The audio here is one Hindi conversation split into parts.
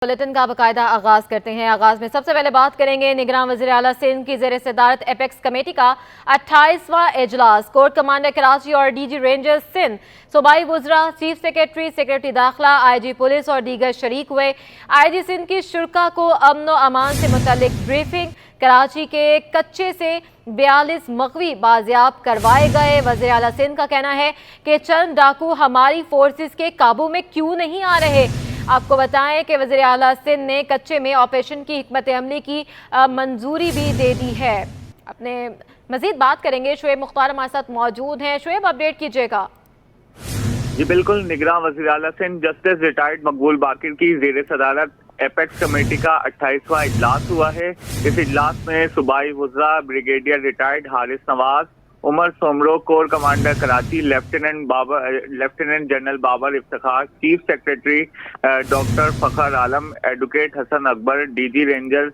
बुलेटिन का बाकायदा आगाज करते हैं। आगाज में सबसे पहले बात करेंगे निगरान वज़ीर आला सिंध की ज़ेर सदारत एपेक्स कमेटी का 28वां इजलास। कोर्ट कमांडर कराची और डीजी रेंजर्स सिंध, सूबाई वुज़रा, चीफ सेक्रेटरी, सेक्रेटरी दाखिला, आईजी पुलिस और दीगर शरीक हुए। आईजी सिंध की शुरा को अमन व अमान से मुतल्लिक ब्रीफिंग। कराची के कच्चे से 42 मगवी बाजियाब करवाए गए। वज़ीर आला सिंध का कहना है कि चंद डाकू हमारी फोर्सेस के काबू में क्यों नहीं आ रहे। आपको बताएं कि वज़ीर आला सिंध ने कच्चे में ऑपरेशन की हिकमत अमली की मंजूरी भी दे दी है। अपने मजीद बात करेंगे, शुएब मुख्तार हमारे साथ मौजूद हैं। शुएब, अपडेट कीजिएगा। जी बिल्कुल, निगरान वज़ीर आला सिंध जस्टिस रिटायर्ड मकबूल बाकिर की ज़ेर सदारत एपेक्स कमेटी का 28वां इजलास हुआ है। इस इजलास में सूबाई वुज़रा, brigadier retired Haris Nawaz, Umar Soomro, corps commander Karachi, lieutenant general Babar Iftikhar, chief secretary doctor Fakhar Alam, advocate Hasan Akbar, DG Rangers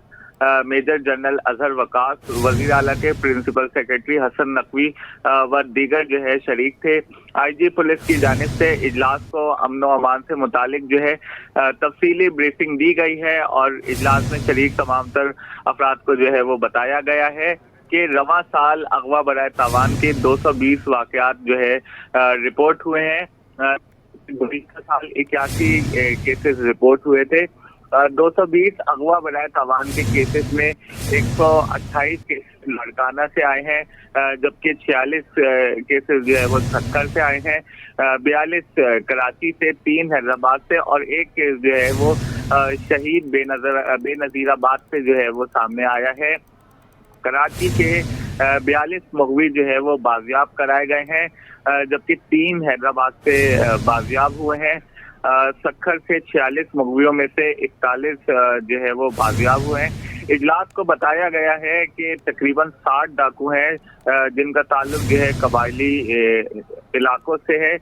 major general Azhar Waqas, वजीर आला के प्रिंसिपल सेक्रेटरी हसन नकवी व दीगर जो है शरीक थे। आईजी पुलिस की जानिब से इजलास को अमन व अमान से मुतालिक जो है तफसीली ब्रीफिंग दी गई है और इजलास में शरीक तमाम तर अफराद को जो है वो बताया गया है कि रवां साल अगवा बराए तावान के 220 वाकयात जो है रिपोर्ट हुए हैं। गुज़िश्ता साल 81 केसेस रिपोर्ट हुए थे। 220 अगवा बराए तावान के केसेस में 128 केसेस लड़काना से आए हैं, जबकि 46 केसेस जो है वो सक्कर से आए हैं। 42 कराची से, 3 हैदराबाद से और 1 केस जो है वो शहीद बेनजीराबाद से जो है वो सामने आया है। कराची के 42 मगवी जो है वो बाजियाब कराए गए हैं, जबकि 3 हैदराबाद से बाजियाब हुए हैं। सक्खर से 46 मगवियों में से 41 जो है वो बाजियाब हुए हैं। इजलास को बताया गया है कि तकरीबन 60 डाकू हैं जिनका ताल्लुक जो है कबायली इलाकों से है,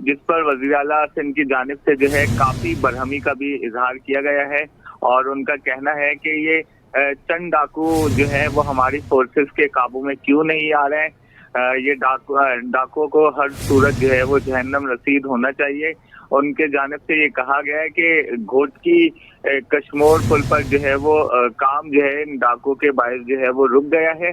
जिस पर वज़ीर आला सिंध की जानिब से जो है काफ़ी बरहमी का भी इजहार किया गया है और उनका कहना है कि ये चंद डाकू जो है वो हमारी फोर्सेस के काबू में क्यों नहीं आ रहे हैं। ये डाकुओं को हर सूरत जो है वो जहन्नम रसीद होना चाहिए। उनके जानिब से ये कहा गया है कि घोटकी कश्मोर पुल पर जो है वो काम जो है इन डाकुओं के बायस जो है वो रुक गया है।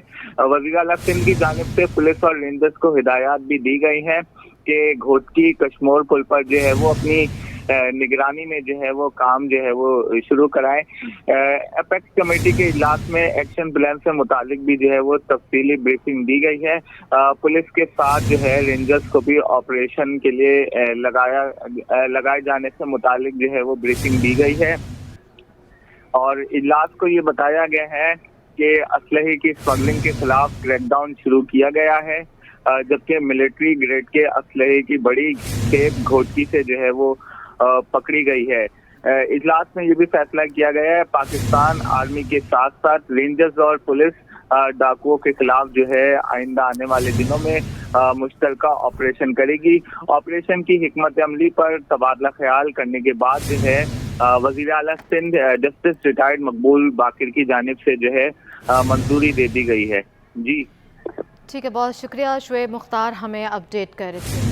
वज़ीर आला सिंध की जानिब से पुलिस और रेंजर्स को हिदायत भी दी गई हैं कि घोटकी कश्मोर पुल पर जो है वो अपनी निगरानी में जो है वो काम जो है वो शुरू कराएं। एपेक्स कमेटी के इजलास में एक्शन प्लान से मुतालिक भी जो है वो तफसीली ब्रीफिंग दी गई है। पुलिस के साथ जो है रेंजर्स को भी ऑपरेशन के लिए लगाए जाने से मुतालिक जो है वो ब्रीफिंग दी गई है और इजलास को ये बताया गया है कि असलहे की स्मगलिंग के खिलाफ क्रैकडाउन शुरू किया गया है, जबकि मिलिट्री ग्रेड के असलहे की बड़ी खेप घोटकी से जो है वो पकड़ी गई है। इजलास में ये भी फैसला किया गया है पाकिस्तान आर्मी के साथ साथ रेंजर्स और पुलिस डाकुओं के खिलाफ जो है आइंदा आने वाले दिनों में मुश्तरका ऑपरेशन करेगी। ऑपरेशन की हिकमत अमली पर तबादला ख्याल करने के बाद जो है वज़ीर आला सिंध जस्टिस रिटायर्ड मकबूल बाकिर की जानिब से जो है मंजूरी दे दी गई है। जी ठीक है, बहुत शुक्रिया शुएब मुख्तार हमें अपडेट कर रहे थे।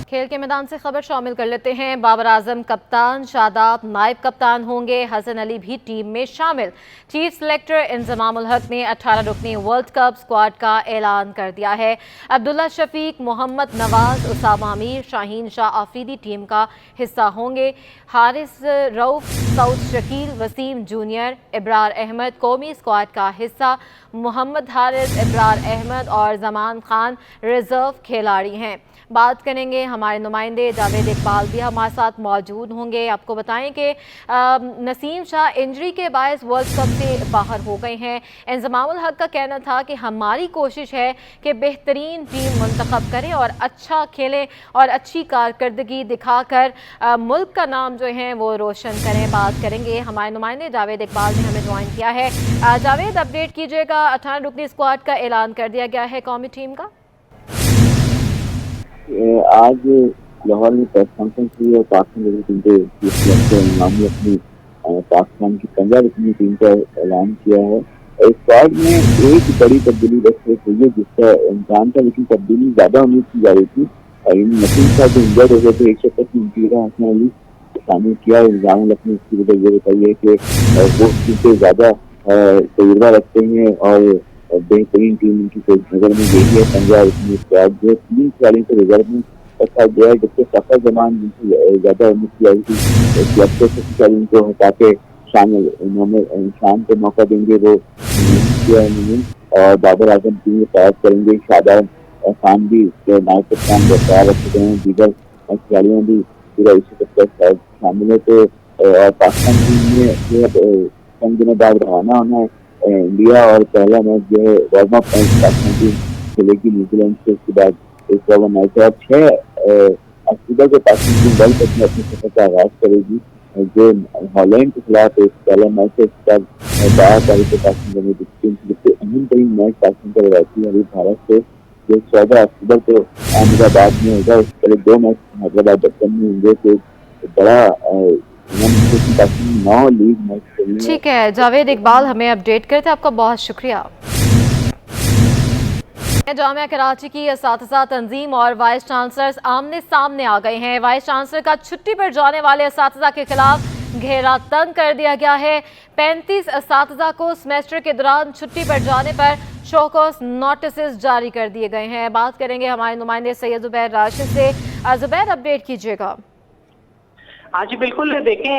खेल के मैदान से खबर शामिल कर लेते हैं। बाबर आजम कप्तान, शादाब नायब कप्तान होंगे, हसन अली भी टीम में शामिल। चीफ सेलेक्टर इंजमामुल हक ने 18 रुकनी वर्ल्ड कप स्क्वाड का ऐलान कर दिया है। अब्दुल्ला शफीक, मोहम्मद नवाज, उसामा अमीर, शाहीन शाह आफरीदी टीम का हिस्सा होंगे। हारिस रऊफ, सऊद शकील, वसीम जूनियर, इब्रार अहमद कौमी स्क्वाड का हिस्सा। मोहम्मद हारिस, इब्रार अहमद और जमान खान रिजर्व खिलाड़ी हैं। बात करेंगे, हमारे नुमाइंदे जावेद इकबाल भी हमारे साथ मौजूद होंगे। आपको बताएं कि नसीम शाह इंजरी के बायस वर्ल्ड कप से बाहर हो गए हैं। इंजमामुल हक का कहना था कि हमारी कोशिश है कि बेहतरीन टीम मुंतखब करें और अच्छा खेलें और अच्छी कारकर्दगी दिखाकर मुल्क का नाम जो है वो रोशन करें। बात करेंगे, हमारे नुमाइंदे जावेद इकबाल ने हमें ज्वाइन किया है। जावेद, अपडेट कीजिएगा। 18 रुकनी स्क्वाड का ऐलान कर दिया गया है कौमी टीम का। आज लाहौर में प्रेस कॉन्फ्रेंस हुई और पाकिस्तान टीम के अपनी पाकिस्तान की 15 रुकनी टीम का ऐलान किया है। इस स्क्वाड में एक बड़ी तब्दीली हुई है जिसका इम्कान था, लेकिन तब्दीली ज्यादा उम्मीद की जा रही थी। नसीम साहब जो इंजर्ड हो गए थे, एक शख्स उनकी हसन अली शामिल किया है। इंजामुल अपनी इसकी वजह ये बताइए कि वो चीज़ें ज़्यादा तजुर्बा रखते हैं और बेहतरीन टीम उनकी नजर में यही है। पंजाब इसमें स्क्वाड जो 3 खिलाड़ियों को रिजर्व में रखा गया है, जबकि सफर जमान जिनकी ज़्यादा उम्मीद की आई थी क्लस्टर से खिलाड़ी उनको हटा के शामिल शाम को मौका देंगे, वो नहीं किया उन्होंने। और बाबर आजम टीम में तैयार करेंगे। शादाब खान भी नायब कप्तान बरकरार रखे गए हैं, दीगर खिलाड़ियों भी पूरा इसी तक शामिल है। तो और पाकिस्तान टीम में चंद दिनों बाद रवाना होना है इंडिया, और पहला मैच जो है warm up match Pakistan team खेलेगी न्यूजीलैंड से। उसके बाद एक ओवर मैच है। 6 अक्टूबर को पाकिस्तान टीम वर्ल्ड कप में अपने सफर का आगाज करेगी, जो हॉलैंड के खिलाफ एक पहला मैच है। इसके बाद 12 तारीख को पाकिस्तान सबसे अहम तरीन मैच पाकिस्तान का रवायती है भारत से, जो 14 अक्टूबर को अहमदाबाद में होगा। उसके पहले 2 मैच हैदराबाद दक्कन में होंगे। तो बड़ा 9 लीग मैच खेलने। ठीक है जावेद इकबाल, हमें अपडेट करते आपका बहुत शुक्रिया। जामिया कराची की असातिज़ा तंजीम और वाइस चांसलर आमने सामने आ गए हैं। वाइस चांसलर का छुट्टी पर जाने वाले असातिज़ा के खिलाफ घेरा तंग कर दिया गया है। 35 असातिज़ा को सेमेस्टर के दौरान छुट्टी पर जाने पर शोकॉस नोटिस जारी कर दिए गए हैं। बात करेंगे हमारे नुमाइंदे सैयद ज़ुबैर राशिद से। ज़ुबैर, अपडेट कीजिएगा। हाँ जी बिल्कुल, देखें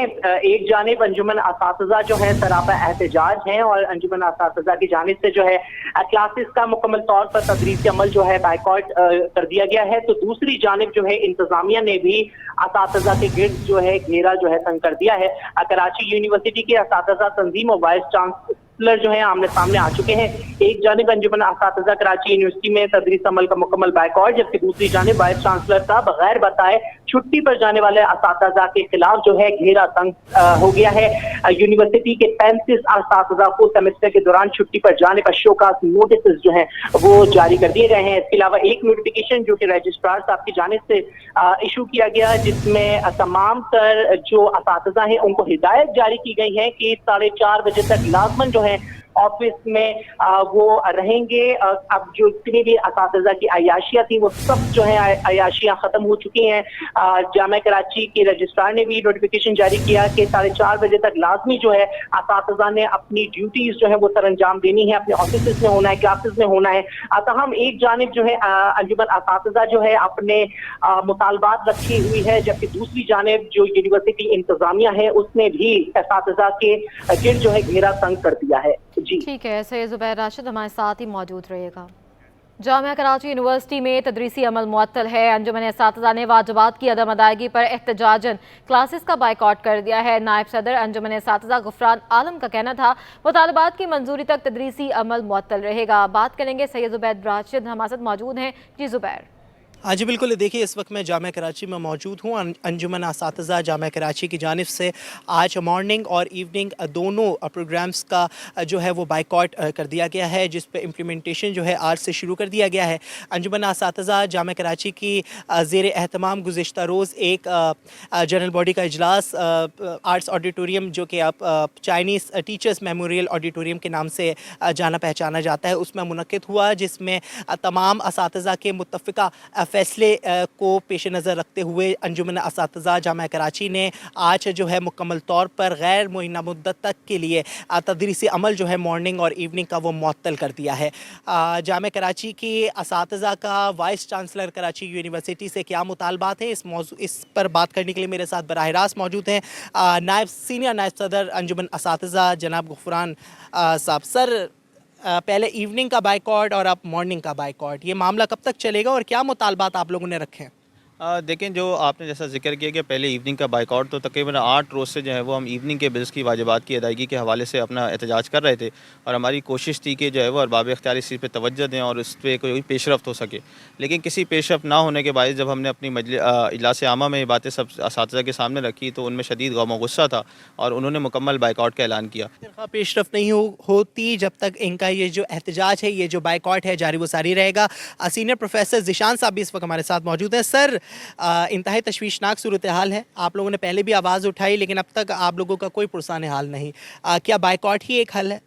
एक जानिब अंजुमन असातिज़ा जो है सरापा एहतजाज हैं और अंजुमन असातिज़ा की जानिब से जो है क्लासेस का मुकम्मल तौर पर तदरीसी अमल जो है बाइकॉट कर दिया गया है। तो दूसरी जानिब जो है इंतजामिया ने भी असातिज़ा के गिर्द जो है घेरा जो है तंग कर दिया है। कराची यूनिवर्सिटी के असातिज़ा तंजीम और वाइस चांसलर जो है आमने सामने आ चुके हैं। एक जानिब अंजुमन असातिज़ा कराची यूनिवर्सिटी में तदरीस अमल का मुकम्मल बाइकॉट, जबकि दूसरी जानिब वाइस चांसलर का बगैर बताए छुट्टी पर जाने वाले असातिज़ा के खिलाफ जो है घेरा तंग हो गया है। यूनिवर्सिटी के 35 असातिज़ा को सेमेस्टर के दौरान छुट्टी पर जाने पर शोकास नोटिस जो है वो जारी कर दिए गए हैं। इसके अलावा एक नोटिफिकेशन जो कि रजिस्ट्रार साहब की जानिब से इशू किया गया, जिसमें तमाम तर जो असातिज़ा हैं उनको हिदायत जारी की गई है कि 4:30 बजे तक लाजमन जो है ऑफिस में वो रहेंगे। अब जो जितनी भी असातिज़ा की अयाशियाँ थी वो सब जो है अयाशियाँ खत्म हो चुकी हैं। जामिया कराची के रजिस्ट्रार ने भी नोटिफिकेशन जारी किया कि 4:30 बजे तक लाजमी जो है असातिज़ा ने अपनी ड्यूटीज जो है वो सर अंजाम देनी है, अपने ऑफिस में होना है, क्लासेस में होना है। हम एक जानिब जो है अंजुमन असातिज़ा जो है अपने मुतालबात रखी हुई है, जबकि दूसरी जानिब जो यूनिवर्सिटी इंतजामिया है उसने भी असातिज़ा के गिर्द जो है घेरा तंग कर दिया है। ठीक है, सैयद ज़ुबैर राशिद हमारे साथ ही मौजूद रहिएगा। जामिया कराची यूनिवर्सिटी में तदरीसी अमल मुअत्तल है। अंजुमन असातिज़ा ने वाजिबात की अदम अदायगी पर एहतजाजन क्लासेस का बाइकआउट कर दिया है। नायब सदर अंजुमन असातिज़ा गुफरान आलम का कहना था मुतालबात की मंजूरी तक तदरीसी अमल मुअत्तल रहेगा। बात करेंगे सैयद ज़ुबैर राशिद हमारे साथ मौजूद हैं। जी ज़ुबैर। हाँ जी बिल्कुल, देखिए इस वक्त मैं जामिया कराची में मौजूद हूँ। अंजुमन असातिज़ा जामिया कराची की जानिब से आज मॉर्निंग और इवनिंग दोनों प्रोग्राम्स का जो है वो बाइकआउट कर दिया गया है, जिस पे इम्प्लीमेंटेशन जो है आज से शुरू कर दिया गया है। अंजुमन असातिज़ा जामिया कराची की ज़ेर एहतमाम गुज़िश्ता रोज़ एक जनरल बॉडी का इजलास आर्ट्स ऑडिटोरियम, जो कि अब चाइनीज़ टीचर्स मेमोरियल ऑडिटोरियम के नाम से जाना पहचाना जाता है, उसमें मुनक्किद हुआ, जिसमें तमाम असातिज़ा के मुत्तफ़िका फ़ैसले को पेश नज़र रखते हुए अंजुमन असातिज़ा जामिया कराची ने आज जो है मुकम्मल तौर पर गैर मुइन्ना मुद्दत तक के लिए तदरीसी अमल जो है मॉर्निंग और इवनिंग का वो मुअत्तल कर दिया है। जामिया कराची की असातिज़ा का वाइस चांसलर कराची यूनिवर्सिटी से क्या मुतालबात है, इस पर बात करने के लिए मेरे साथ बराह रास्त मौजूद हैं सीनियर नायब सदर अंजुमन असातिज़ा जनाब गुफरान साहब। सर, पहले इवनिंग का बाइकआउट और अब मॉर्निंग का बाइकआउट, ये मामला कब तक चलेगा और क्या मुतालबात आप लोगों ने रखे हैं? देखें, जो आपने जैसा जिक्र किया कि पहले इवनिंग का बाइकआउट, तो तकरीबन 8 रोज़ से जो है वो हम इवनिंग के बिल्स की वाजिबात की अदायगी के हवाले से अपना एहतजाज कर रहे थे, और हमारी कोशिश थी कि जो है वो अरबाब इख्तियार इस चीज़ पर तवज्जो दें और उस पर कोई पेशरफ्त हो सके। लेकिन किसी पेशरफ्त ना होने के बाद जब हमने अपनी इजलास आमा में ये बातें सब असातिज़ा के सामने रखी, तो उनमें शदीद गम और गुस्सा था और उन्होंने मुकम्मल बाइकआउट का ऐलान किया। पेशरफ्त नहीं होती जब तक इनका ये जो एहतजाज है, ये जो बाइकआउट है, जारी व सारी रहेगा। सीनियर प्रोफेसर ज़िशान साहब भी इस वक्त हमारे साथ मौजूद हैं। सर, इंतहाई तशवीशनाक सूरत हाल है, आप लोगों ने पहले भी आवाज़ उठाई लेकिन अब तक आप लोगों का कोई पुरसान हाल नहीं। क्या बाइकआउट ही एक हल है?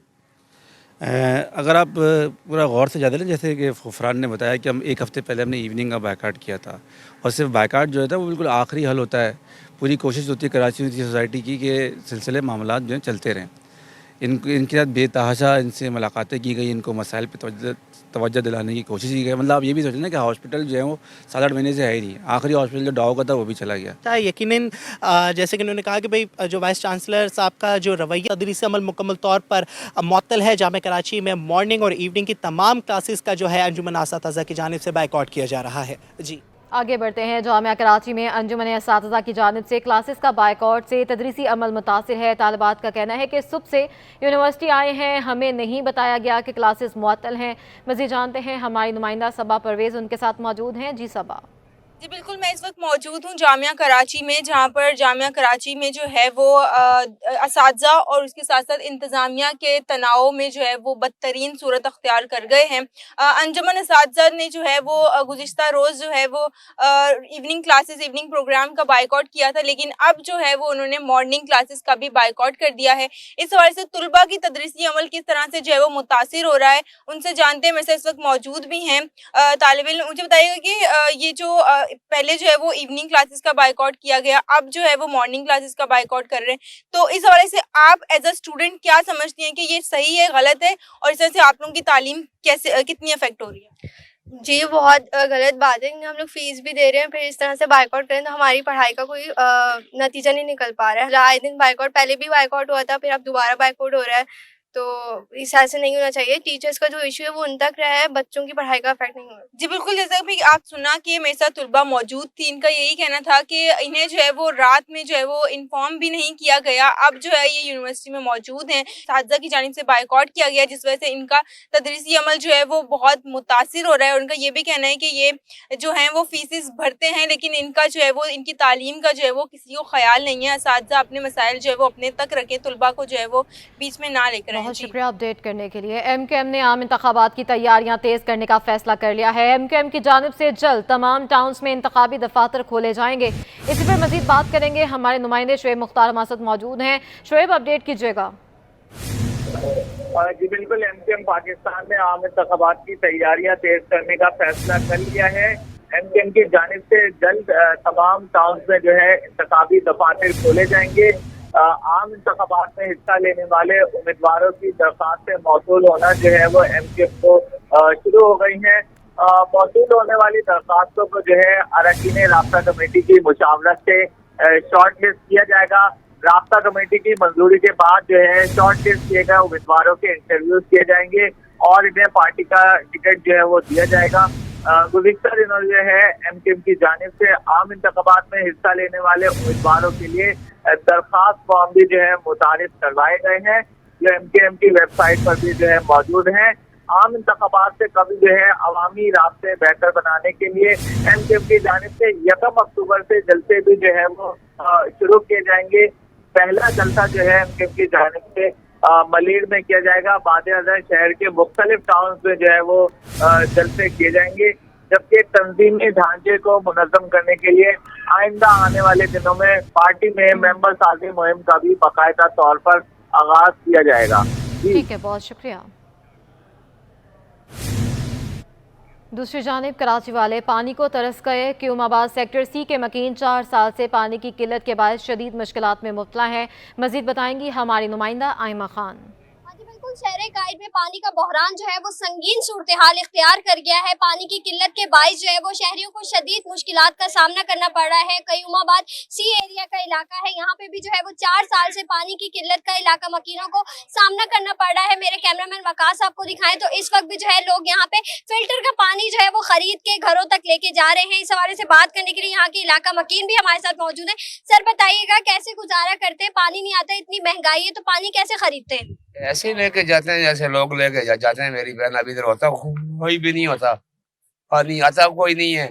अगर आप पूरा गौर से ज़्यादा लें, जैसे कि गुफरान ने बताया कि हम एक हफ़्ते पहले हमने इवनिंग का बाइकआउट किया था, और सिर्फ बाइकआउट जो है वो बिल्कुल आखिरी हल होता है। पूरी कोशिश होती है कराची सोसाइटी की कि सिलसिले मामलात जो हैं चलते रहें। इनके साथ बेतहाशा इनसे मुलाकातें की गई, इनको मसाइल पे तवज्जो दिलाने की कोशिश की गई। मतलब आप ये भी सोचें ना कि हॉस्पिटल जो है वो 7-8 महीने से है ही नहीं। आखिरी हॉस्पिटल जो डाव का था वो भी चला गया। यकीनन जैसे कि उन्होंने कहा कि भाई जो वाइस चांसलर साहब का जो रवैया तदरीसी अमल मुकम्मल तौर पर मुअत्तल है। जामिया कराची में मॉर्निंग और इवनिंग की तमाम क्लासेस का जो है अंजुमन असातिज़ा की जानिब से बाइकआउट किया जा रहा है। जी आगे बढ़ते हैं। जामिया कराची में अंजुमन असातिज़ा की जानिब से क्लासेस का बाइकआउट से तदरीसी अमल मुतासिर है। तालिबात का कहना है कि सुबह से यूनिवर्सिटी आए हैं, हमें नहीं बताया गया कि क्लासेस मुअत्तल हैं। मज़ीद जानते हैं, हमारी नुमाइंदा सबा परवेज़ उनके साथ मौजूद हैं। जी सबा। जी बिल्कुल, मैं इस वक्त मौजूद हूँ जामिया कराची में, जहाँ पर जामिया कराची में जो है वो असातिज़ा और उसके साथ साथ इंतज़ामिया के तनाव में जो है वो बदतरीन सूरत अख्तियार कर गए हैं। अंजुमन असातिज़ा ने जो है वो गुज़िश्ता रोज़ जो है वो इवनिंग क्लासेस, इवनिंग प्रोग्राम का बाइकआउट किया था, लेकिन अब जो है वो उन्होंने मॉर्निंग क्लासेस का भी बाइकआउट कर दिया है। इस हवाले से तुलबा की तदरीसी अमल किस तरह से जो है वो मुतासिर हो रहा है, उनसे जानते हैं। मेरे से इस वक्त मौजूद भी हैं तालिब इल्म। मुझे बताइएगा कि ये जो पहले जो है वो इवनिंग क्लासेस का बाइकआउट किया गया, अब जो है वो मॉर्निंग क्लासेस का बाइकआउट कर रहे हैं, तो इस हवाले से आप एज अ स्टूडेंट क्या समझती हैं कि ये सही है, गलत है, और इस तरह से आप लोगों की तालीम कैसे कितनी अफेक्ट हो रही है? जी, बहुत गलत बात है कि हम लोग फीस भी दे रहे हैं, फिर इस तरह से बाइकआउट करें तो हमारी पढ़ाई का कोई नतीजा नहीं निकल पा रहा है। आए दिन बाइकआउट, पहले भी बाइकआउट हुआ था, फिर अब दोबारा बाइकआउट हो रहा है, तो इस तरह से नहीं होना चाहिए। टीचर्स का जो इशू है वो उन तक रहा है, बच्चों की पढ़ाई का इफेक्ट नहीं हुआ। जी बिल्कुल, जैसा कि आप सुना कि मेरे साथ तुलबा मौजूद थी, इनका यही कहना था कि इन्हें जो है वो रात में जो है वो इन्फॉर्म भी नहीं किया गया। अब जो है ये यूनिवर्सिटी में मौजूद हैं, असातिज़ा की जानिब से बाइकआउट किया गया, जिस वजह से इनका तदरीसी अमल जो है वो बहुत मुतासिर हो रहा है। और उनका ये भी कहना है कि ये जो है वो फीसेस भरते हैं, लेकिन इनका जो है वो इनकी तालीम का जो है वो किसी को ख्याल नहीं है। असातिज़ा अपने मसाइल जो है वो अपने तक रखें, तुलबा को जो है वो बीच में ना लेकर आएं। बहुत शुक्रिया अपडेट करने के लिए। MKM ने आम इंतखाबात की तैयारियां तेज करने का फैसला कर लिया है। MKM की जानिब से जल्द तमाम टाउन्स में इंतखाबी दफातर खोले जाएंगे। इसी पर मजीद बात करेंगे, हमारे नुमाइंदे शुएब मुख्तार हमारे साथ मौजूद हैं। शुएब, अपडेट कीजिएगा। जी बिल्कुल, MKM पाकिस्तान ने आम इंतखाबात की तैयारियां तेज करने का फैसला कर लिया है। MKM की जानिब से जल्द तमाम टाउन्स में जो है इंतखाबी दफातर खोले जाएंगे। आम इंतखाबात में हिस्सा लेने वाले उम्मीदवारों की दरखास्तें मौसूल होना जो है वो MKM को शुरू हो गई हैं। मौसूल होने वाली दरखास्तों को जो है अरकान राब्ता कमेटी की मुशावरत से शॉर्ट लिस्ट किया जाएगा। राब्ता कमेटी की मंजूरी के बाद जो है शॉर्ट लिस्ट किए गए उम्मीदवारों के इंटरव्यूज किए जाएंगे और इन्हें पार्टी का टिकट जो है वो दिया जाएगा। गुज़िश्ता दिनों जो है MKM की जानिब से आम इंतखाबात में हिस्सा लेने वाले उम्मीदवारों के लिए दरखास्त फॉर्म भी जो है मुतारिफ करवाए गए हैं, जो MKM की वेबसाइट पर भी जो है मौजूद हैं। आम इंतखाबात से कभी जो है अवामी रास्ते बेहतर बनाने के लिए MKM की जानिब से 1 अक्टूबर से जलसे भी जो है वो शुरू किए जाएंगे। पहला जलसा जो है MKM की जानिब से मलीर में किया जाएगा। बाद-ए-नज़र शहर के मुख्तलिफ टाउन्स में जो है वो जलसे किए जाएंगे, जबकि तंजीमी ढांचे को मुनज़्ज़म करने के लिए आइंदा आने वाले दिनों में पार्टी में मेंबर साजी मुहिम का भी बाकायदा तौर पर आगाज किया जाएगा। ठीक है, बहुत शुक्रिया। दूसरी जानिब कराची वाले पानी को तरस गए। क्यूमाबाद सेक्टर C के मकीन 4 साल से पानी की किल्लत के बायस शदीद मुश्किलात में मुब्तला है। मजीद बताएंगी हमारी नुमाइंदा आइमा खान। शहर कायद में पानी का बहरान जो है वो संगीन सूरत हाल इख्तियार कर गया है। पानी की किल्लत के बायस जो है वो शहरियों को शदीद मुश्किलात का सामना करना पड़ रहा है। क्यूमाबाद C एरिया का इलाका है, यहाँ पे भी जो है वो 4 साल से पानी की किल्लत का इलाका मकीनों को सामना करना पड़ रहा है। मेरे कैमरामैन वकास आपको दिखाएं तो इस वक्त भी जो है लोग यहाँ पे फिल्टर का पानी जो है वो खरीद के घरों तक लेके जा रहे हैं। इस हवाले से बात करने के लिए यहाँ के इलाका मकीन भी हमारे साथ मौजूद है। सर बताइएगा, कैसे गुजारा करते हैं? पानी नहीं आता, इतनी महंगाई है, तो पानी कैसे खरीदते हैं? ऐसे ही लेके जाते हैं जैसे लोग लेके जाते हैं। मेरी बहन अभी इधर होता कोई भी नहीं होता, पानी आता कोई नहीं है,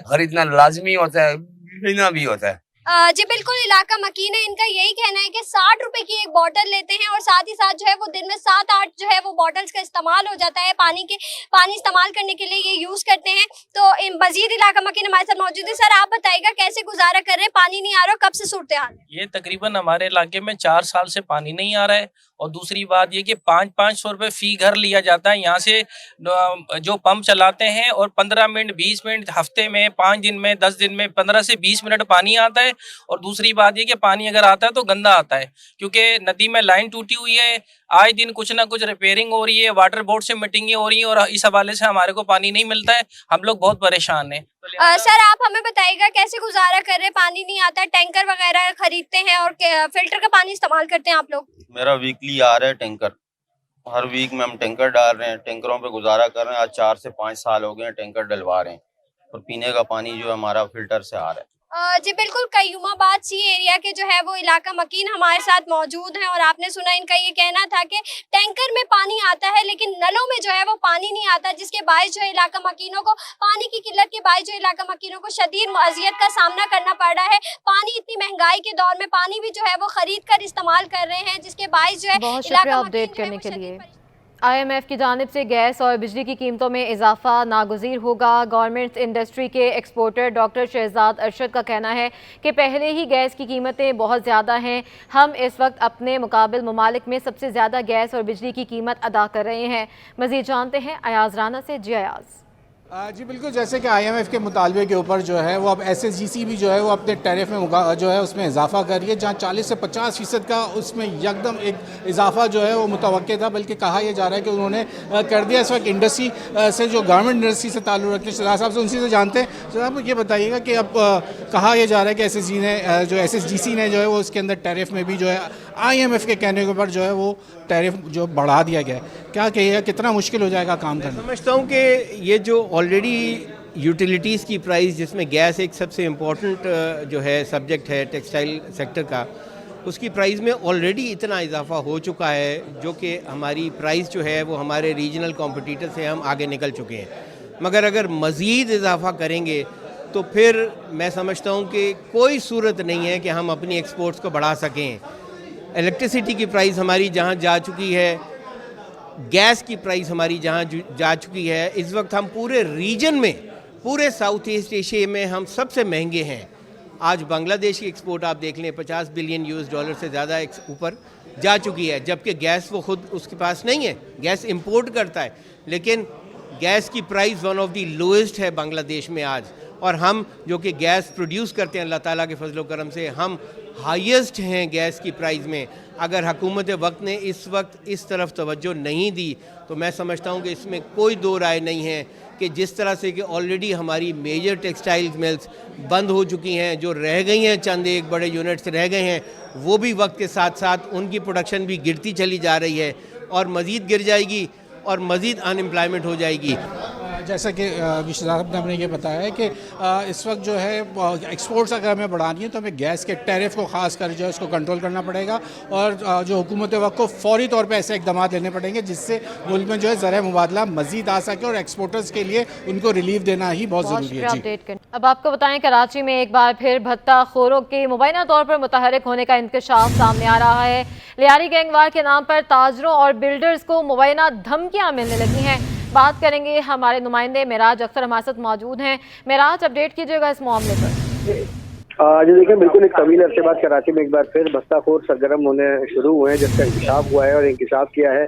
खरीदना लाजमी होता है, पीना भी होता है। जी बिल्कुल, इलाका मकीन है, इनका यही कहना है कि 60 रुपए की एक बोतल लेते हैं और साथ ही साथ जो है वो दिन में 7-8 जो है वो बोतल्स का इस्तेमाल हो जाता है। पानी इस्तेमाल करने के लिए ये यूज करते हैं। तो मजीद इलाका मकीन हमारे साथ मौजूद है। सर आप बताइएगा, कैसे गुजारा कर रहे हैं? पानी नहीं आ रहा, कब से सूरत हाल है? ये तकरीबन हमारे इलाके में 4 साल से पानी नहीं आ रहा है। और दूसरी बात ये कि 500 रुपये फी घर लिया जाता है यहाँ से जो पंप चलाते हैं, और 15 मिनट 20 मिनट हफ्ते में 5 दिन में 10 दिन में 15 से 20 मिनट पानी आता है, और दूसरी बात ये कि पानी अगर आता है तो गंदा आता है, क्योंकि नदी में लाइन टूटी हुई है, आए दिन कुछ ना कुछ रिपेयरिंग हो रही है, वाटर बोर्ड से मीटिंगें हो रही हैं और इस हवाले से हमारे को पानी नहीं मिलता है। हम लोग बहुत परेशान हैं। सर आप हमें बताइएगा कैसे गुजारा कर रहे हैं, पानी नहीं आता, टैंकर वगैरह खरीदते हैं और फिल्टर का पानी इस्तेमाल करते हैं आप लोग? मेरा वीकली आ रहा है टैंकर, हर वीक में हम टैंकर डाल रहे हैं, टैंकरों पे गुजारा कर रहे हैं। आज 4 से 5 साल हो गए हैं टैंकर डलवा रहे हैं और पीने का पानी जो है हमारा फिल्टर से आ रहा है। जी बिल्कुल, कयूमाबाद सी एरिया के जो है वो इलाका मकीन हमारे साथ मौजूद हैं और आपने सुना इनका ये कहना था कि टैंकर में पानी आता है लेकिन नलों में जो है वो पानी नहीं आता, जिसके बायस जो है इलाका मकीनों को पानी की किल्लत के बायस जो इलाका मकीनों को शदीद अजियत का सामना करना पड़ रहा है। पानी इतनी महंगाई के दौर में पानी भी जो है वो खरीद कर इस्तेमाल कर रहे हैं, जिसके बायस जो है बहुत शुक्रिया अपडेट करने के लिए। IMF की जानिब से गैस और बिजली की कीमतों में इजाफा नागुज़ीर होगा। गवर्नमेंट इंडस्ट्री के एक्सपोर्टर डॉक्टर शहजाद अरशद का कहना है कि पहले ही गैस की कीमतें बहुत ज़्यादा हैं, हम इस वक्त अपने मुकाबिल ममालिक में सबसे ज़्यादा गैस और बिजली की कीमत अदा कर रहे हैं। मज़ीद जानते हैं अयाज राना से। जी अयाज। जी बिल्कुल, जैसे कि IMF के मुतालबे के ऊपर जो है वो अब SSGC भी जो है वो अपने टैरिफ में जो है उसमें इजाफा कर रही है, जहाँ 40 से 50% का उसमें यकदम एक इजाफा जो है वो मुतवक्के था, बल्कि कहा यह जा रहा है कि उन्होंने कर दिया। इस वक्त इंडस्ट्री से जो गवर्नमेंट इंडस्ट्री से ताल्लुक़ रखते हैं शहजाद साहब से, उनसे जानते हैं। सर आप ये बताइएगा कि अब कहा यह जा रहा है कि SSGC ने जो है वो उसके अंदर टैरिफ में भी जो है IMF के कहने के ऊपर जो है वो टैरिफ जो बढ़ा दिया गया है, क्या कहिएगा कितना मुश्किल हो जाएगा काम करना? समझता हूँ कि ये जो ऑलरेडी यूटिलिटीज़ की प्राइस, जिसमें गैस एक सबसे इम्पोर्टेंट जो है सब्जेक्ट है टेक्सटाइल सेक्टर का, उसकी प्राइस में ऑलरेडी इतना इजाफा हो चुका है जो कि हमारी प्राइस जो है वो हमारे रीजनल कॉम्पिटिटर से हम आगे निकल चुके हैं। मगर अगर मज़ीद इजाफा करेंगे तो फिर मैं समझता हूँ कि कोई सूरत नहीं है कि हम अपनी एक्सपोर्ट्स को बढ़ा सकें। इलेक्ट्रिसिटी की प्राइस हमारी जहाँ जा चुकी है, गैस की प्राइस हमारी जहाँ जा चुकी है, इस वक्त हम पूरे रीजन में, पूरे साउथ ईस्ट एशिया में हम सबसे महंगे हैं। आज बांग्लादेश की एक्सपोर्ट आप देख लें, $50 बिलियन से ज़्यादा ऊपर जा चुकी है, जबकि गैस वो खुद उसके पास नहीं है, गैस इंपोर्ट करता है। लेकिन गैस की price one of the lowest है बांग्लादेश में आज, और हम जो कि गैस प्रोड्यूस करते हैं अल्लाह ताला के फजलो करम से, हम हाईएस्ट हैं गैस की प्राइस में। अगर हुकूमत वक्त ने इस वक्त इस तरफ तवज्जो नहीं दी तो मैं समझता हूँ कि इसमें कोई दो राय नहीं है कि जिस तरह से कि ऑलरेडी हमारी मेजर टेक्सटाइल मिल्स बंद हो चुकी हैं, जो रह गई हैं चंद एक बड़े यूनिट्स रह गए हैं, वो भी वक्त के साथ साथ उनकी प्रोडक्शन भी गिरती चली जा रही है और मज़ीद गिर जाएगी और मज़ीद अनएम्प्लॉयमेंट हो जाएगी। जैसा कि विशेष साहब ने हमने ये बताया है कि इस वक्त जो है एक्सपोर्ट्स अगर हमें बढ़ानी है तो हमें गैस के टैरिफ को ख़ास कर जो है उसको कंट्रोल करना पड़ेगा और जो हुकूमत वक्त को फौरी तौर पे ऐसे इकदाम लेने पड़ेंगे जिससे मुल्क में जो है ज़र मुबादला मज़ीद आ सके और एक्सपोर्टर्स के लिए उनको रिलीफ देना ही बहुत ज़रूरी है। अब आपको बताएं, कराची में एक बार फिर भत्ताखोरों के मुबैना तौर पर मुतहरिक होने का इंकशाफ सामने आ रहा है। लियारी गैंगवार के नाम पर ताजरों और बिल्डर्स को मुबैना धमकियाँ मिलने लगी हैं। बात करेंगे, हमारे नुमाइंदे मेराज अख्तर हमारे साथ मौजूद हैं। मेराज, अपडेट कीजिएगा इस मामले पर। जी देखिए, बिल्कुल एक तवील अरसे बाद कराची में एक बार फिर भत्ताखोर सरगर्म होने शुरू हुए हैं, जिसका इंकशाफ हुआ है और इंकशाफ किया है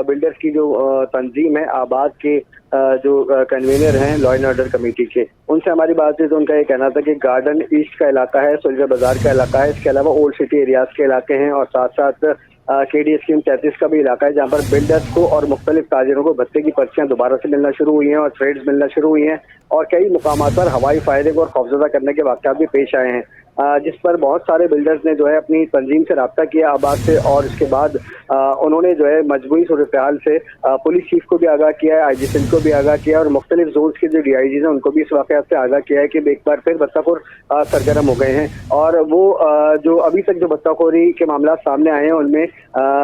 बिल्डर्स की जो तंजीम है आबाद के जो कन्वीनर हैं लॉ एंड ऑर्डर कमेटी के, उनसे हमारी बात हुई तो उनका ये कहना था कि गार्डन ईस्ट का इलाका है, सुलझा बाजार का इलाका है, इसके अलावा ओल्ड सिटी एरियाज के इलाके हैं और साथ साथ KD स्कीम 33 का भी इलाका है, जहाँ पर बिल्डर्स को और मुख्तलिफ ताजिरों को भत्ते की पर्चियाँ दोबारा से मिलना शुरू हुई हैं और थ्रेड्स मिलना शुरू हुई हैं और कई मुकामात पर हवाई फायरिंग और खौफजदा करने के वाक़यात भी पेश आए हैं, जिस पर बहुत सारे बिल्डर्स ने जो है अपनी तंजीम से रब्ता किया आबाद से और इसके बाद उन्होंने जो है मजबूरी सूरत हाल से पुलिस चीफ को भी आगाह किया है, IG सिंध को भी आगाह किया और मुख्तलिफ जोन्स के जो DIGs हैं उनको भी इस वाक़यात से आगाह किया है कि एक बार फिर भत्ताखोर सरगर्म हो गए हैं और वो जो अभी तक जो भत्ताखोरी के मामला सामने आए हैं उनमें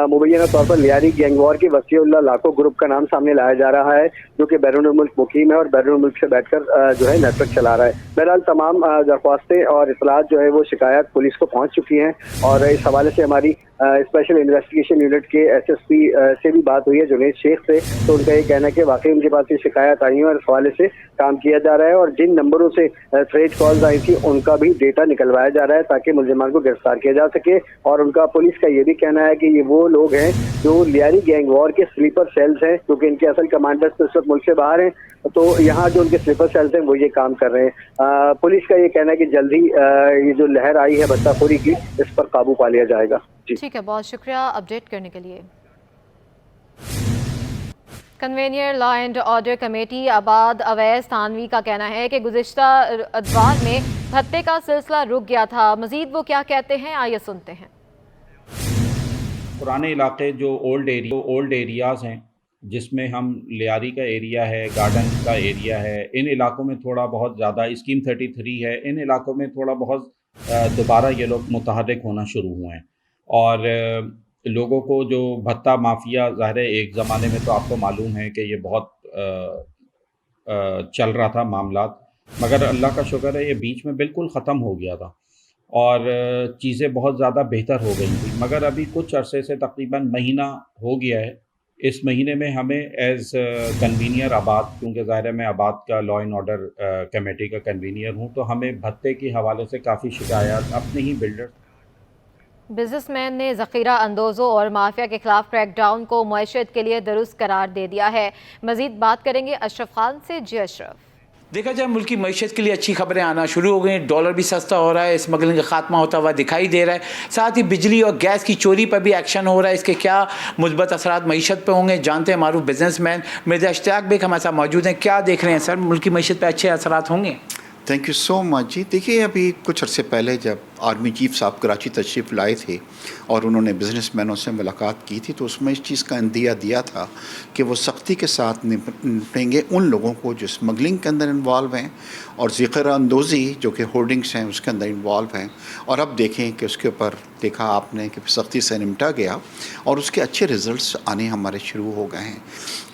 मुबैना तौर पर लियारी गैंगवार की वसीउल्लाह लाखो ग्रुप का नाम सामने लाया जा रहा है, जो कि बैरून मुल्क मुकीम है और बैरून मुल्क से बैठकर जो है नेटवर्क चला रहा है। बहरहाल तमाम दरख्वास्तें और इतलात जो है वो शिकायत पुलिस को पहुंच चुकी हैं और इस हवाले से हमारी स्पेशल इन्वेस्टिगेशन यूनिट के एसएसपी से भी बात हुई है, जुनैद शेख से। तो उनका ये कहना है कि वाकई उनके पास ये शिकायत आई है और इस हवाले से काम किया जा रहा है और जिन नंबरों से थ्रेट कॉल्स आई थी उनका भी डेटा निकलवाया जा रहा है ताकि मुलजिमान को गिरफ्तार किया जा सके। और उनका पुलिस का ये भी कहना है कि ये वो लोग हैं जो लियारी गैंग वॉर के स्लीपर सेल्स हैं, क्योंकि इनके असल कमांडर्स तो इस वक्त मुल्क से बाहर हैं, तो यहाँ जो उनके स्लीपर सेल्स हैं वो ये काम कर रहे हैं। पुलिस का ये कहना है कि जल्दी ये जो लहर आई है बत्ताखोरी की, इस पर काबू पा लिया जाएगा। ठीक है, बहुत शुक्रिया अपडेट करने के लिए। कन्वेनियर लॉ एंड ऑर्डर कमेटी आबाद अवैस थानवी का कहना है कि गुज़िश्ता अदवार में भत्ते का सिलसिला रुक गया था। मजीद वो क्या कहते हैं, आइए सुनते हैं। पुराने इलाके जो ओल्ड एरियाज़ हैं, जिसमें हम लियारी का एरिया है, गार्डन का एरिया है, इन इलाकों में थोड़ा बहुत ज़्यादा स्कीम 33 है, इन इलाकों में थोड़ा बहुत दोबारा ये लोग मुतहर्रिक होना शुरू हुए हैं और लोगों को जो भत्ता माफिया, ज़ाहिर है एक ज़माने में तो आपको मालूम है कि ये बहुत चल रहा था मामला, मगर अल्लाह का शुक्र है ये बीच में बिल्कुल ख़त्म हो गया था और चीज़ें बहुत ज़्यादा बेहतर हो गई थी। मगर अभी कुछ अरसे से तकरीबन महीना हो गया है, इस महीने में हमें एज़ कन्वीनियर आबाद, क्योंकि ज़ाहिर है मैं आबाद का लॉ एंड ऑर्डर कमेटी का कन्वीनियर हूँ, तो हमें भत्ते के हवाले से काफ़ी शिकायत अपने ही बिल्डर। बिजनेसमैन ने ज़ख़ीरा अंदोज़ों और माफिया के खिलाफ क्रैकडाउन को मईशत के लिए दुरुस्त करार दे दिया है। मज़ीद बात करेंगे अशरफ खान से। जी अशरफ। देखा जाए मुल्क की मईशत के लिए अच्छी खबरें आना शुरू हो गई, डॉलर भी सस्ता हो रहा है, स्मगलिंग का खात्मा होता हुआ दिखाई दे रहा है, साथ ही बिजली और गैस की चोरी पर भी एक्शन हो रहा है। इसके क्या मुस्बत असरात मईशत पर होंगे, जानते हैं मारूफ बिजनेसमैन मिर्ज़ा इश्तियाक बेग हमारे साथ मौजूद हैं। क्या देख रहे हैं सर, मुल्क की मईशत पर अच्छे असरात होंगे? थैंक यू सो मच जी। देखिए अभी कुछ अर्से पहले जब आर्मी चीफ साहब कराची तशरीफ़ लाए थे और उन्होंने बिजनेसमैनों से मुलाकात की थी, तो उसमें इस चीज़ का अंदिया दिया था कि वो सख्ती के साथ निपटेंगे उन लोगों को जो स्मगलिंग के अंदर इन्वॉल्व हैं और ज़ख़ीरा अंदोज़ी जो कि होर्डिंग्स हैं उसके अंदर इन्वॉल्व हैं। और अब देखें कि उसके ऊपर देखा आपने कि सख्ती से निपटा गया और उसके अच्छे रिज़ल्ट्स आने हमारे शुरू हो गए हैं।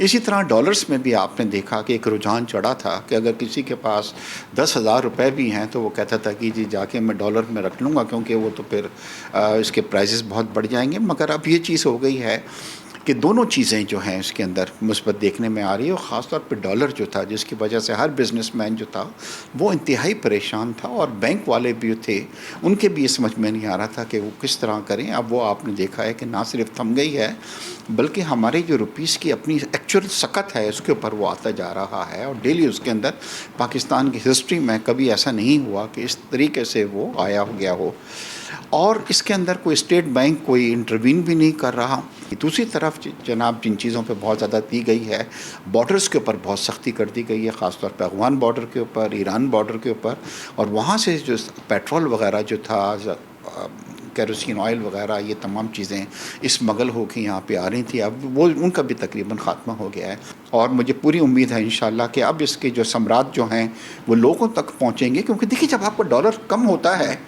इसी तरह डॉलर्स में भी आपने देखा कि एक रुझान चढ़ा था कि अगर किसी के पास 10,000 रुपये भी हैं तो वो कहता था कि जी जाके मैं डॉलर में रख लूँगा, क्योंकि वो तो फिर इसके प्राइसेस बहुत बढ़ जाएंगे। मगर अब ये चीज़ हो गई है कि दोनों चीज़ें जो हैं इसके अंदर मुस्बत देखने में आ रही है और ख़ास तौर पे डॉलर जो था, जिसकी वजह से हर बिजनेसमैन जो था वो इंतहाई परेशान था और बैंक वाले भी थे, उनके भी ये समझ में नहीं आ रहा था कि वो किस तरह करें। अब वो आपने देखा है कि ना सिर्फ थम गई है बल्कि हमारे जो रुपीस की अपनी एक्चुअल सकत है उसके ऊपर वो आता जा रहा है और डेली उसके अंदर पाकिस्तान की हिस्ट्री में कभी ऐसा नहीं हुआ कि इस तरीके से वो आया हो गया हो। और इसके अंदर कोई स्टेट बैंक कोई इंटरवीन भी नहीं कर रहा। दूसरी तरफ जनाब जिन चीज़ों पे बहुत ज़्यादा दी गई है, बॉर्डर्स के ऊपर बहुत सख्ती कर दी गई है, ख़ास तौर पे अफ़गान बॉर्डर के ऊपर, ईरान बॉर्डर के ऊपर, और वहाँ से जो पेट्रोल वगैरह जो था, केरोसिन ऑयल वगैरह, ये तमाम चीज़ें स्मगल होकर यहाँ पे आ रही थी, अब वो उनका भी तकरीबन ख़ात्मा हो गया है। और मुझे पूरी उम्मीद है इंशाल्लाह कि अब इसके जो समरात जो हैं वो लोगों तक पहुँचेंगे, क्योंकि देखिए जब आपका डॉलर कम होता है,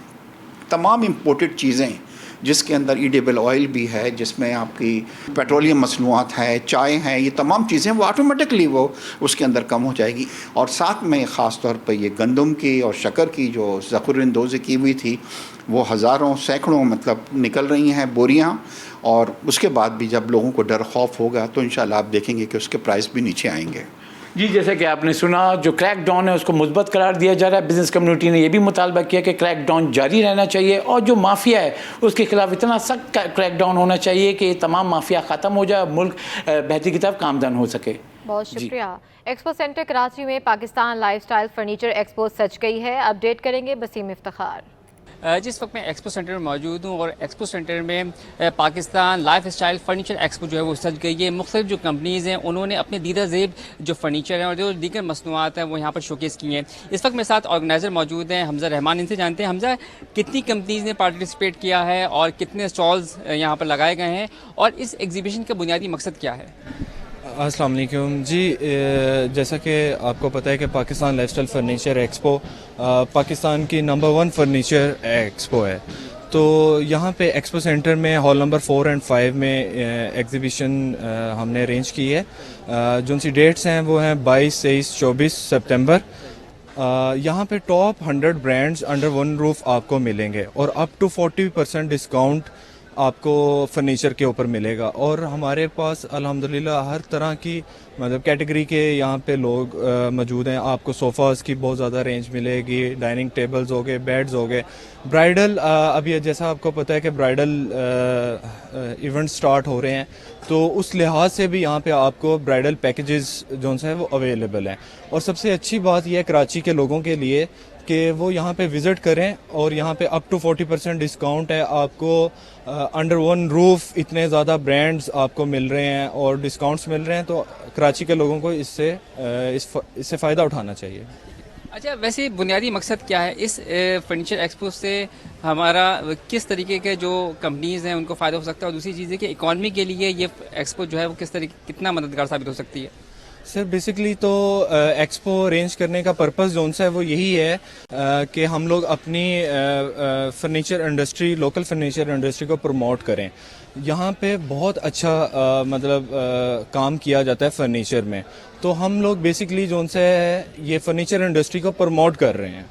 तमाम इम्पोर्टेड चीज़ें जिसके अंदर ईडेबल ऑयल भी है, जिसमें आपकी पेट्रोलियम मसनूआत है, चाय हैं, ये तमाम चीज़ें वो ऑटोमेटिकली वो उसके अंदर कम हो जाएगी। और साथ में ख़ास तौर पर ये गंदम की और शक्कर की जो ज़ख़ीरा-ए-अंदोज़ी की हुई थी वो हज़ारों सैकड़ों मतलब निकल रही हैं बोरियां, और उसके बाद भी जब लोगों को डर खौफ होगा तो इंशाल्लाह आप देखेंगे कि उसके प्राइस भी नीचे आएंगे। जी, जैसे कि आपने सुना, जो क्रैकडाउन है उसको मुस्बत करार दिया जा रहा है। बिज़नेस कम्युनिटी ने यह भी मुतालबा किया कि क्रैकडाउन जारी रहना चाहिए और जो माफिया है उसके खिलाफ इतना सख्त क्रैकडाउन होना चाहिए कि तमाम माफिया ख़त्म हो जाए, मुल्क बेहतरी की तरफ कामदान हो सके। बहुत शुक्रिया। एक्सपो सेंटर कराची में पाकिस्तान लाइफस्टाइल फर्नीचर एक्सपो सज गई है। अपडेट करेंगे बसीम इफ्तिखार। जिस वक्त मैं एक्सपो सेंटर में मौजूद हूँ और एक्सपो सेंटर में Pakistan life style furniture expo जो है वो सज गई है। मुख्तलिफ जो कंपनीज़ हैं उन्होंने अपने दीदा ज़ेब जो फर्नीचर हैं और जो दीगर मसनूआत हैं वो यहाँ पर शोकेस किए हैं। इस वक्त मेरे साथ ऑर्गेनाइज़र मौजूद हैं हमज़ा रहमान, इनसे जानते हैं हमज़ा कितनी कंपनीज़ ने पार्टिसिपेट किया है और कितने स्टॉल्स यहाँ पर लगाए गए हैं और इस एग्जीबिशन का बुनियादी मकसद क्या है? अस्सलाम वालेकुम जी, जैसा कि आपको पता है कि Pakistan lifestyle furniture expo Pakistan की नंबर 1 फर्नीचर एक्सपो है। तो यहाँ पे एक्सपो सेंटर में हॉल नंबर 4 और 5 में एग्जीबिशन हमने अरेंज की है। जो सी डेट्स हैं वो हैं 22, 23, 24 सितंबर। यहाँ पे top 100 brands under one roof आपको मिलेंगे और अप टू 40% डिस्काउंट आपको फर्नीचर के ऊपर मिलेगा। और हमारे पास अल्हम्दुलिल्लाह हर तरह की मतलब कैटेगरी के यहाँ पे लोग मौजूद हैं। आपको सोफ़ाज़ की बहुत ज़्यादा रेंज मिलेगी, डाइनिंग टेबल्स हो गए, बेड्स हो गए, ब्राइडल अभी जैसा आपको पता है कि ब्राइडल इवेंट स्टार्ट हो रहे हैं, तो उस लिहाज से भी यहाँ पे आपको ब्राइडल पैकेजेस जो है वो अवेलेबल हैं। और सबसे अच्छी बात यह है कराची के लोगों के लिए कि वो यहाँ पे विज़िट करें और यहाँ पे अप टू 40% डिस्काउंट है। आपको अंडर वन रूफ इतने ज़्यादा ब्रांड्स आपको मिल रहे हैं और डिस्काउंट्स मिल रहे हैं, तो कराची के लोगों को इससे फ़ायदा उठाना चाहिए। अच्छा, वैसे बुनियादी मकसद क्या है इस फर्नीचर एक्सपो से? हमारा किस तरीके के जो कंपनीज़ हैं उनको फ़ायदा हो सकता है, और दूसरी चीज़ है कि इकॉनमी के लिए ये एक्सपो जो है वो किस तरीके कितना मददगार साबित हो सकती है? सर बेसिकली तो एक्सपो अरेंज करने का पर्पस जो है वो यही है कि हम लोग अपनी furniture industry, local furniture industry को प्रमोट करें। यहाँ पे बहुत अच्छा मतलब काम किया जाता है फर्नीचर में, तो हम लोग बेसिकली जो है ये फर्नीचर इंडस्ट्री को प्रमोट कर रहे हैं।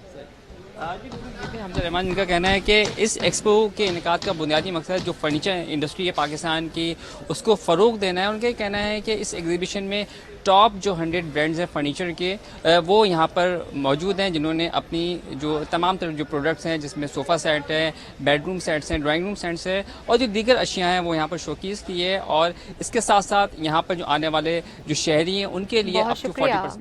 हमजा रहमान इनका कहना है कि इस एक्सपो के इनेकाद का बुनियादी मकसद जो फर्नीचर इंडस्ट्री है पाकिस्तान की, उसको फ़रोग़ देना है। उनका कहना है कि इस एग्जीबिशन में टॉप जो 100 ब्रांड्स हैं फर्नीचर के वो यहाँ पर मौजूद हैं, जिन्होंने अपनी जो तमाम तरह जो प्रोडक्ट्स हैं, जिसमें सोफ़ा सेट है, बेडरूम सेट्स हैं, ड्राइंग रूम सेट्स हैं और जो दीगर अशिया हैं वो यहाँ पर शोकेस की है। और इसके साथ साथ यहाँ पर जो आने वाले जो शहरी हैं उनके लिए अप टू 40%